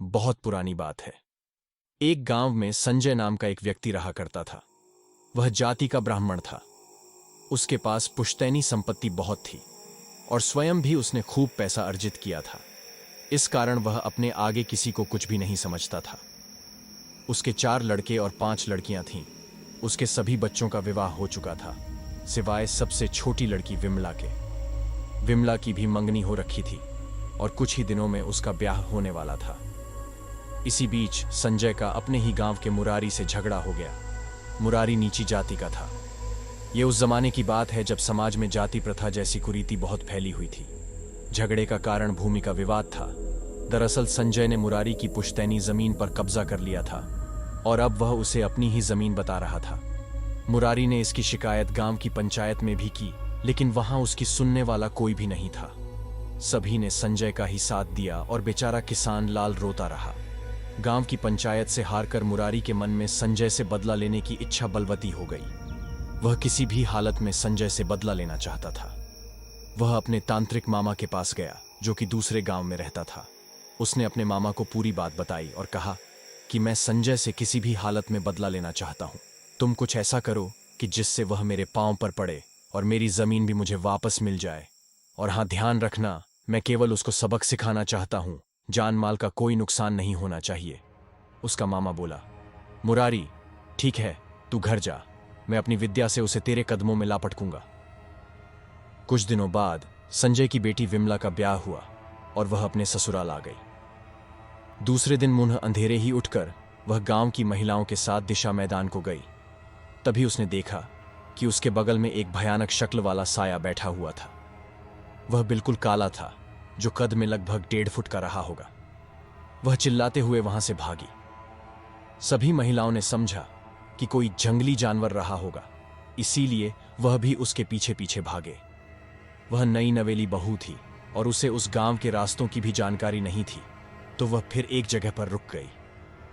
बहुत पुरानी बात है। एक गांव में संजय नाम का एक व्यक्ति रहा करता था। वह जाति का ब्राह्मण था। उसके पास पुश्तैनी संपत्ति बहुत थी और स्वयं भी उसने खूब पैसा अर्जित किया था। इस कारण वह अपने आगे किसी को कुछ भी नहीं समझता था। उसके 4 लड़के और 5 लड़कियां थीं। उसके सभी बच्चों का विवाह हो चुका था, सिवाय सबसे छोटी लड़की विमला के। विमला की भी मंगनी हो रखी थी और कुछ ही दिनों में उसका ब्याह होने वाला था। इसी बीच संजय का अपने ही गांव के मुरारी से झगड़ा हो गया। मुरारी नीची जाति का था। यह उस जमाने की बात है जब समाज में जाति प्रथा जैसी कुरीति बहुत फैली हुई थी। झगड़े का कारण भूमि का विवाद था। दरअसल संजय ने मुरारी की पुश्तैनी जमीन पर कब्जा कर लिया था और अब वह उसे अपनी ही जमीन बता रहा था। मुरारी ने इसकी शिकायत गांव की पंचायत में भी की, लेकिन वहां उसकी सुनने वाला कोई भी नहीं था। सभी ने संजय का ही साथ दिया और बेचारा किसान लाल रोता रहा। गांव की पंचायत से हारकर मुरारी के मन में संजय से बदला लेने की इच्छा बलवती हो गई। वह किसी भी हालत में संजय से बदला लेना चाहता था। वह अपने तांत्रिक मामा के पास गया, जो कि दूसरे गांव में रहता था। उसने अपने मामा को पूरी बात बताई और कहा कि मैं संजय से किसी भी हालत में बदला लेना चाहता हूं। तुम कुछ ऐसा करो कि जिससे वह मेरे पांव पर पड़े और मेरी जमीन भी मुझे वापस मिल जाए। और हां, ध्यान रखना, मैं केवल उसको सबक सिखाना चाहता हूं, जान माल का कोई नुकसान नहीं होना चाहिए। उसका मामा बोला, मुरारी, ठीक है, तू घर जा, मैं अपनी विद्या से उसे तेरे कदमों में ला पटकूंगा। कुछ दिनों बाद संजय की बेटी विमला का ब्याह हुआ और वह अपने ससुराल आ गई। दूसरे दिन मुन्ह अंधेरे ही उठकर वह गांव की महिलाओं के साथ दिशा मैदान को गई। तभी उसने देखा कि उसके बगल में एक भयानक शक्ल वाला साया बैठा हुआ था। वह बिल्कुल काला था, जो कद में लगभग 1.5 फुट का रहा होगा। वह चिल्लाते हुए वहां से भागी। सभी महिलाओं ने समझा कि कोई जंगली जानवर रहा होगा, इसीलिए वह भी उसके पीछे पीछे भागे। वह नई नवेली बहू थी और उसे उस गांव के रास्तों की भी जानकारी नहीं थी, तो वह फिर एक जगह पर रुक गई।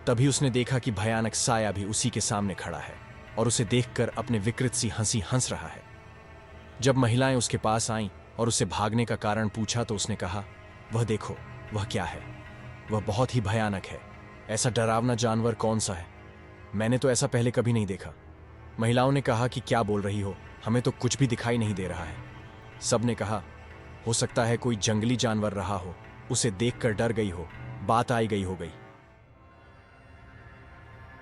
तभी उसने देखा कि भयानक साया भी उसी के सामने खड़ा है और उसे देखकर अपने विकृत सी हंसी हंस रहा है। जब महिलाएं उसके पास आईं और उससे भागने का कारण पूछा तो उसने कहा, वह देखो, वह क्या है, वह बहुत ही भयानक है। ऐसा डरावना जानवर कौन सा है? मैंने तो ऐसा पहले कभी नहीं देखा। महिलाओं ने कहा कि क्या बोल रही हो, हमें तो कुछ भी दिखाई नहीं दे रहा है। सब ने कहा, हो सकता है कोई जंगली जानवर रहा हो, उसे देखकर डर गई हो, बात आई गई हो गई।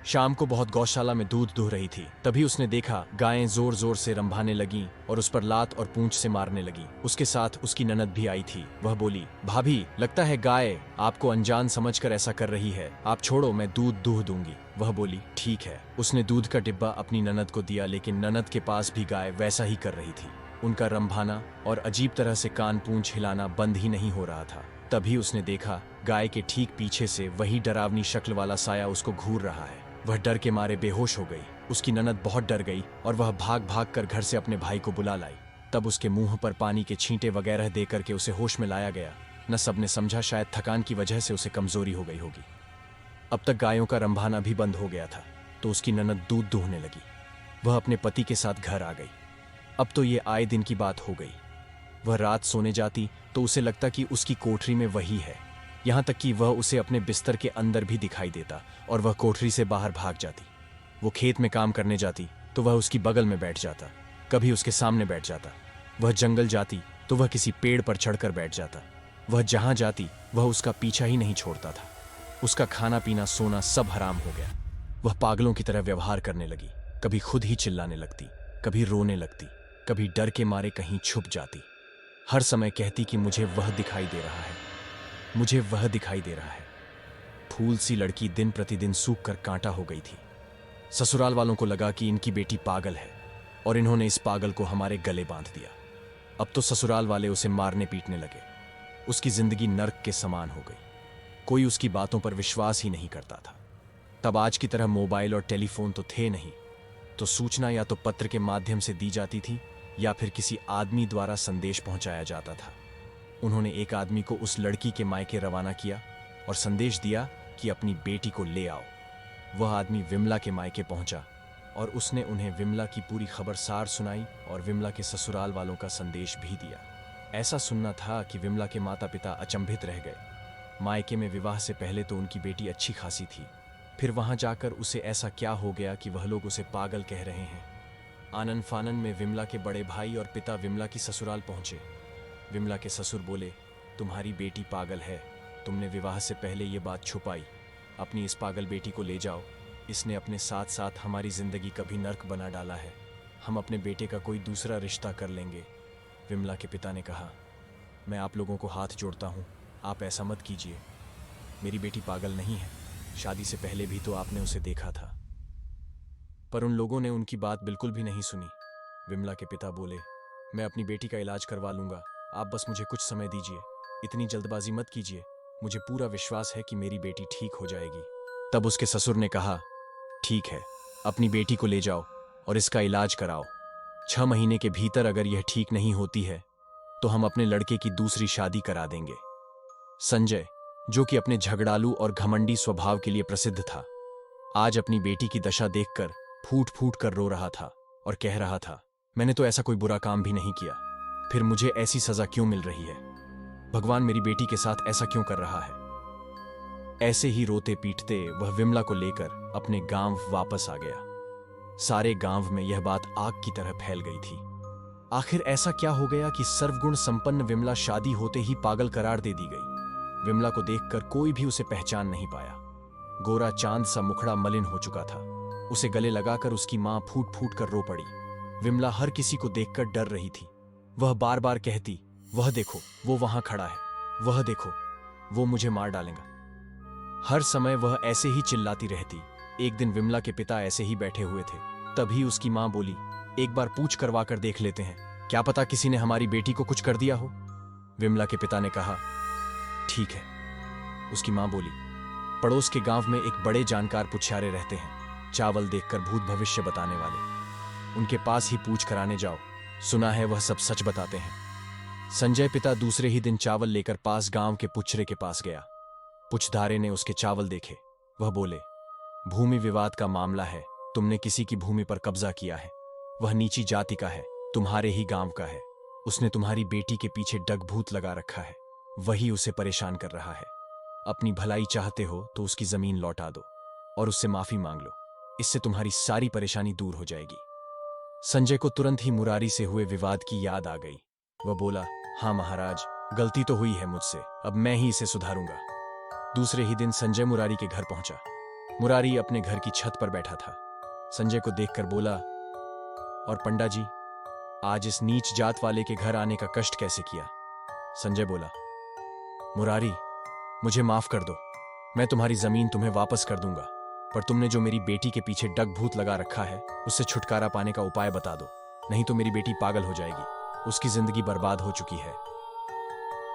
शाम को बहुत गौशाला में दूध दुह रही थी। तभी उसने देखा गायें जोर जोर से रंभाने लगीं और उस पर लात और पूंछ से मारने लगी। उसके साथ उसकी ननद भी आई थी। वह बोली, भाभी, लगता है गाय आपको अनजान समझकर ऐसा कर रही है, आप छोड़ो, मैं दूध दुह दूंगी। वह बोली, ठीक है। उसने दूध का डिब्बा अपनी ननद को दिया, लेकिन ननद के पास भी गाय वैसा ही कर रही थी। उनका रंभाना और अजीब तरह से कान पूंछ हिलाना बंद ही नहीं हो रहा था। तभी उसने देखा गाय के ठीक पीछे से वही डरावनी शक्ल वाला साया उसको घूर रहा है। वह डर के मारे बेहोश हो गई। उसकी ननद बहुत डर गई और वह भाग भाग कर घर से अपने भाई को बुला लाई। तब उसके मुंह पर पानी के छींटे वगैरह दे करके उसे होश में लाया गया। न सबने समझा शायद थकान की वजह से उसे कमजोरी हो गई होगी। अब तक गायों का रंभाना भी बंद हो गया था, तो उसकी ननद दूध दूहने लगी। वह अपने पति के साथ घर आ गई। अब तो ये आए दिन की बात हो गई। वह रात सोने जाती तो उसे लगता कि उसकी कोठरी में वही है। यहां तक कि वह उसे अपने बिस्तर के अंदर भी दिखाई देता और वह कोठरी से बाहर भाग जाती। वो खेत में काम करने जाती तो वह उसकी बगल में बैठ जाता, कभी उसके सामने बैठ जाता। वह जंगल जाती तो वह किसी पेड़ पर चढ़कर बैठ जाता। वह जहां जाती वह उसका पीछा ही नहीं छोड़ता था। उसका खाना पीना सोना सब हराम हो गया। वह पागलों की तरह व्यवहार करने लगी। कभी खुद ही चिल्लाने लगती, कभी रोने लगती, कभी डर के मारे कहीं छुप जाती। हर समय कहती कि मुझे वह दिखाई दे रहा है, मुझे वह दिखाई दे रहा है। फूल सी लड़की दिन प्रतिदिन सूख कर कांटा हो गई थी। ससुराल वालों को लगा कि इनकी बेटी पागल है और इन्होंने इस पागल को हमारे गले बांध दिया। अब तो ससुराल वाले उसे मारने पीटने लगे। उसकी जिंदगी नर्क के समान हो गई। कोई उसकी बातों पर विश्वास ही नहीं करता था। तब आज की तरह मोबाइल और टेलीफोन तो थे नहीं, तो सूचना या तो पत्र के माध्यम से दी जाती थी या फिर किसी आदमी द्वारा संदेश पहुंचाया जाता था। उन्होंने एक आदमी को उस लड़की के मायके रवाना किया और संदेश दिया कि अपनी बेटी को ले आओ। वह आदमी विमला के मायके पहुंचा और उसने उन्हें विमला की पूरी खबर सार सुनाई और विमला के ससुराल वालों का संदेश भी दिया। ऐसा सुनना था कि विमला के माता पिता अचंभित रह गए। मायके में विवाह से पहले तो उनकी बेटी अच्छी खासी थी, फिर वहां जाकर उसे ऐसा क्या हो गया कि वह लोग उसे पागल कह रहे हैं। आनन फानन में विमला के बड़े भाई और पिता विमला की ससुराल पहुंचे। विमला के ससुर बोले, तुम्हारी बेटी पागल है, तुमने विवाह से पहले ये बात छुपाई। अपनी इस पागल बेटी को ले जाओ, इसने अपने साथ साथ हमारी जिंदगी कभी नर्क बना डाला है। हम अपने बेटे का कोई दूसरा रिश्ता कर लेंगे। विमला के पिता ने कहा, मैं आप लोगों को हाथ जोड़ता हूँ, आप ऐसा मत कीजिए। मेरी बेटी पागल नहीं है, शादी से पहले भी तो आपने उसे देखा था। पर उन लोगों ने उनकी बात बिल्कुल भी नहीं सुनी। विमला के पिता बोले, मैं अपनी बेटी का इलाज करवा लूंगा, आप बस मुझे कुछ समय दीजिए, इतनी जल्दबाजी मत कीजिए, मुझे पूरा विश्वास है कि मेरी बेटी ठीक हो जाएगी। तब उसके ससुर ने कहा, ठीक है, अपनी बेटी को ले जाओ और इसका इलाज कराओ। 6 महीने के भीतर अगर यह ठीक नहीं होती है तो हम अपने लड़के की दूसरी शादी करा देंगे। संजय, जो कि अपने झगड़ालू और घमंडी स्वभाव के लिए प्रसिद्ध था, आज अपनी बेटी की दशा देखकर फूट फूट कर रो रहा था और कह रहा था, मैंने तो ऐसा कोई बुरा काम भी नहीं किया, फिर मुझे ऐसी सजा क्यों मिल रही है? भगवान मेरी बेटी के साथ ऐसा क्यों कर रहा है? ऐसे ही रोते पीटते वह विमला को लेकर अपने गांव वापस आ गया। सारे गांव में यह बात आग की तरह फैल गई थी। आखिर ऐसा क्या हो गया कि सर्वगुण संपन्न विमला शादी होते ही पागल करार दे दी गई। विमला को देखकर कोई भी उसे पहचान नहीं पाया। गोरा चांद सा मुखड़ा मलिन हो चुका था। उसे गले लगाकर उसकी मां फूट फूट कर रो पड़ी। विमला हर किसी को देखकर डर रही थी। वह बार बार कहती, वह देखो, वो वहां खड़ा है, वह देखो, वो मुझे मार डालेगा। हर समय वह ऐसे ही चिल्लाती रहती। एक दिन विमला के पिता ऐसे ही बैठे हुए थे, तभी उसकी मां बोली, एक बार पूछ करवा कर देख लेते हैं, क्या पता किसी ने हमारी बेटी को कुछ कर दिया हो। विमला के पिता ने कहा, ठीक है। उसकी मां बोली, पड़ोस के गांव में एक बड़े जानकार पुछारे रहते हैं, चावल देखकर भूत भविष्य बताने वाले। उनके पास ही पूछ कराने जाओ, सुना है वह सब सच बताते हैं। संजय पिता दूसरे ही दिन चावल लेकर पास गांव के पुछरे के पास गया। पुछधारे ने उसके चावल देखे। वह बोले, भूमि विवाद का मामला है, तुमने किसी की भूमि पर कब्जा किया है, वह नीची जाति का है, तुम्हारे ही गांव का है। उसने तुम्हारी बेटी के पीछे डगभूत लगा रखा है, वही उसे परेशान कर रहा है। अपनी भलाई चाहते हो तो उसकी जमीन लौटा दो और उससे माफी मांग लो, इससे तुम्हारी सारी परेशानी दूर हो जाएगी। संजय को तुरंत ही मुरारी से हुए विवाद की याद आ गई। वह बोला, हाँ महाराज, गलती तो हुई है मुझसे, अब मैं ही इसे सुधारूंगा। दूसरे ही दिन संजय मुरारी के घर पहुंचा। मुरारी अपने घर की छत पर बैठा था। संजय को देखकर बोला, और पंडा जी, आज इस नीच जात वाले के घर आने का कष्ट कैसे किया? संजय बोला, मुरारी, मुझे माफ कर दो, मैं तुम्हारी जमीन तुम्हें वापस कर दूंगा, पर तुमने जो मेरी बेटी के पीछे डगभूत लगा रखा है, उससे छुटकारा पाने का उपाय बता दो, नहीं तो मेरी बेटी पागल हो जाएगी, उसकी जिंदगी बर्बाद हो चुकी है।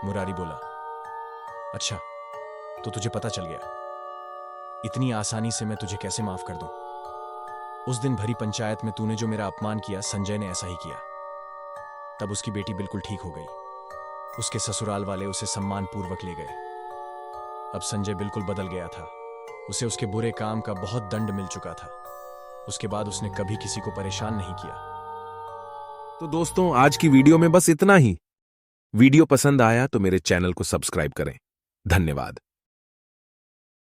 मुरारी बोला, अच्छा, तो तुझे पता चल गया, इतनी आसानी से मैं तुझे कैसे माफ कर दूं? उस दिन भरी पंचायत में तूने जो मेरा अपमान किया, संजय ने ऐसा ही किया। तब उसकी बेटी बिल्कुल ठीक हो गई। उसके ससुराल वाले उसे सम्मान पूर्वक ले गए। अब संजय बिल्कुल बदल गया था। उसे उसके बुरे काम का बहुत दंड मिल चुका था। उसके बाद उसने कभी किसी को परेशान नहीं किया। तो दोस्तों, आज की वीडियो में बस इतना ही। वीडियो पसंद आया तो मेरे चैनल को सब्सक्राइब करें। धन्यवाद।